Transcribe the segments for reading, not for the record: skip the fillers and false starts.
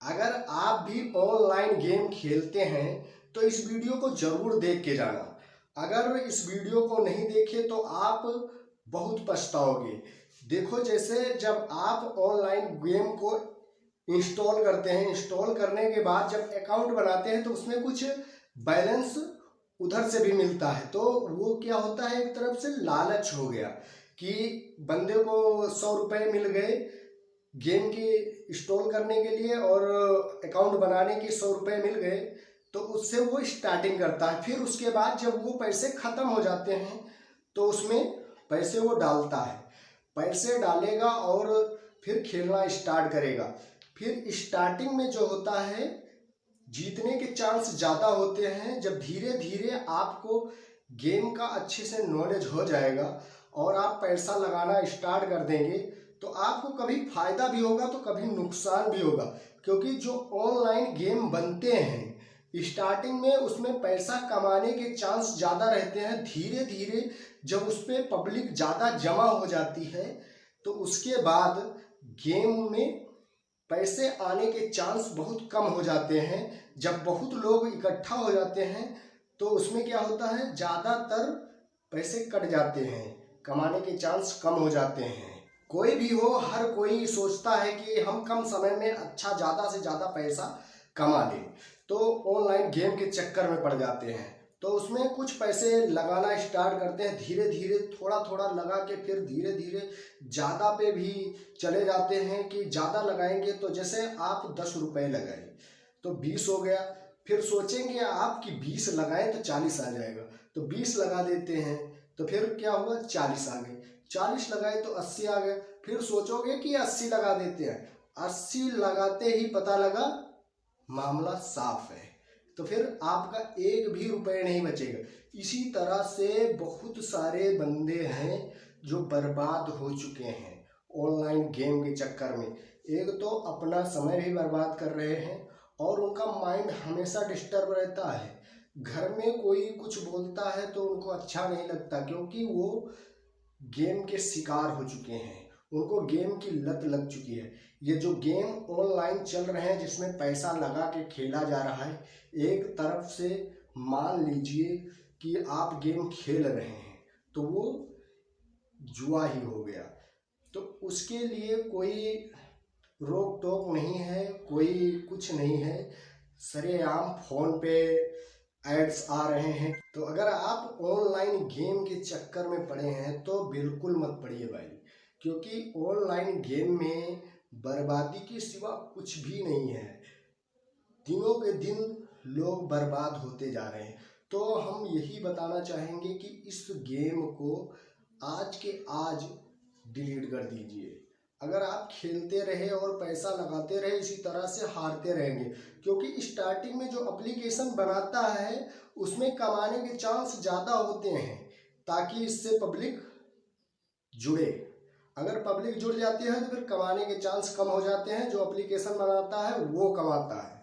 अगर आप भी ऑनलाइन गेम खेलते हैं तो इस वीडियो को जरूर देख के जाना। अगर इस वीडियो को नहीं देखे तो आप बहुत पछताओगे। देखो, जैसे जब आप ऑनलाइन गेम को इंस्टॉल करते हैं, इंस्टॉल करने के बाद जब अकाउंट बनाते हैं तो उसमें कुछ बैलेंस उधर से भी मिलता है। तो वो क्या होता है, एक तरफ से लालच हो गया कि बंदे को 100 रुपये मिल गए गेम की इंस्टॉल करने के लिए और अकाउंट बनाने के 100 रुपये मिल गए, तो उससे वो स्टार्टिंग करता है। फिर उसके बाद जब वो पैसे खत्म हो जाते हैं तो उसमें पैसे वो डालता है, पैसे डालेगा और फिर खेलना स्टार्ट करेगा। फिर स्टार्टिंग में जो होता है जीतने के चांस ज़्यादा होते हैं। जब धीरे धीरे आपको गेम का अच्छे से नॉलेज हो जाएगा और आप पैसा लगाना स्टार्ट कर देंगे तो आपको कभी फायदा भी होगा तो कभी नुकसान भी होगा। क्योंकि जो ऑनलाइन गेम बनते हैं स्टार्टिंग में उसमें पैसा कमाने के चांस ज़्यादा रहते हैं। धीरे धीरे जब उस पर पब्लिक ज़्यादा जमा हो जाती है तो उसके बाद गेम में पैसे आने के चांस बहुत कम हो जाते हैं। जब बहुत लोग इकट्ठा हो जाते हैं तो उसमें क्या होता है, ज़्यादातर पैसे कट जाते हैं, कमाने के चांस कम हो जाते हैं। कोई भी हो, हर कोई सोचता है कि हम कम समय में अच्छा ज़्यादा से ज़्यादा पैसा कमा लें, तो ऑनलाइन गेम के चक्कर में पड़ जाते हैं। तो उसमें कुछ पैसे लगाना स्टार्ट करते हैं, धीरे धीरे थोड़ा थोड़ा लगा के फिर धीरे धीरे ज़्यादा पे भी चले जाते हैं कि ज़्यादा लगाएंगे। तो जैसे आप 10 रुपये लगाए तो 20 हो गया, फिर सोचेंगे आप कि 20 लगाए तो 40 आ जाएगा, तो 20 लगा देते हैं तो फिर क्या हुआ, 40 आ गए। 40 लगाए तो 80 आ गए, फिर सोचोगे कि 80 लगा देते हैं। 80 लगाते ही पता लगा मामला साफ है, तो फिर आपका एक भी रुपये नहीं बचेगा। इसी तरह से बहुत सारे बंदे हैं जो बर्बाद हो चुके हैं ऑनलाइन गेम के चक्कर में। एक तो अपना समय भी बर्बाद कर रहे हैं और उनका माइंड हमेशा डिस्टर्ब रहता है। घर में कोई कुछ बोलता है तो उनको अच्छा नहीं लगता, क्योंकि वो गेम के शिकार हो चुके हैं, उनको गेम की लत लग चुकी है। ये जो गेम ऑनलाइन चल रहे हैं जिसमें पैसा लगा के खेला जा रहा है, एक तरफ से मान लीजिए कि आप गेम खेल रहे हैं तो वो जुआ ही हो गया। तो उसके लिए कोई रोक टोक नहीं है, कोई कुछ नहीं है, सरेआम फोन पे एड्स आ रहे हैं। तो अगर आप ऑनलाइन गेम के चक्कर में पड़े हैं तो बिल्कुल मत पड़िए भाई, क्योंकि ऑनलाइन गेम में बर्बादी के सिवा कुछ भी नहीं है। दिनों के दिन लोग बर्बाद होते जा रहे हैं। तो हम यही बताना चाहेंगे कि इस गेम को आज के आज डिलीट कर दीजिए। अगर आप खेलते रहे और पैसा लगाते रहे इसी तरह से हारते रहेंगे, क्योंकि स्टार्टिंग में जो एप्लीकेशन बनाता है उसमें कमाने के चांस ज़्यादा होते हैं, ताकि इससे पब्लिक जुड़े। अगर पब्लिक जुड़ जाती है तो फिर कमाने के चांस कम हो जाते हैं, जो एप्लीकेशन बनाता है वो कमाता है।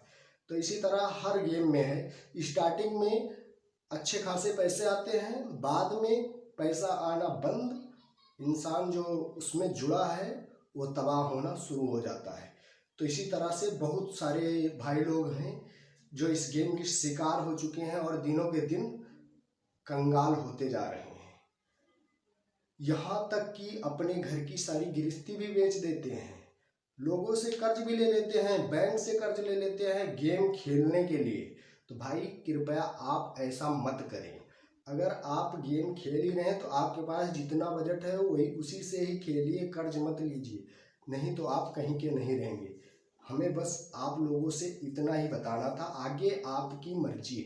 तो इसी तरह हर गेम में है, स्टार्टिंग में अच्छे खासे पैसे आते हैं, बाद में पैसा आना बंद, इंसान जो उसमें जुड़ा है वो तबाह होना शुरू हो जाता है। तो इसी तरह से बहुत सारे भाई लोग हैं जो इस गेम के शिकार हो चुके हैं और दिनों के दिन कंगाल होते जा रहे हैं। यहाँ तक कि अपने घर की सारी गृहस्थी भी बेच देते हैं, लोगों से कर्ज भी ले लेते हैं, बैंक से कर्ज ले लेते हैं गेम खेलने के लिए। तो भाई कृपया आप ऐसा मत करें। अगर आप गेम खेल ही रहे हैं तो आपके पास जितना बजट है वही उसी से ही खेलिए, कर्ज मत लीजिए, नहीं तो आप कहीं के नहीं रहेंगे। हमें बस आप लोगों से इतना ही बताना था, आगे आपकी मर्जी है।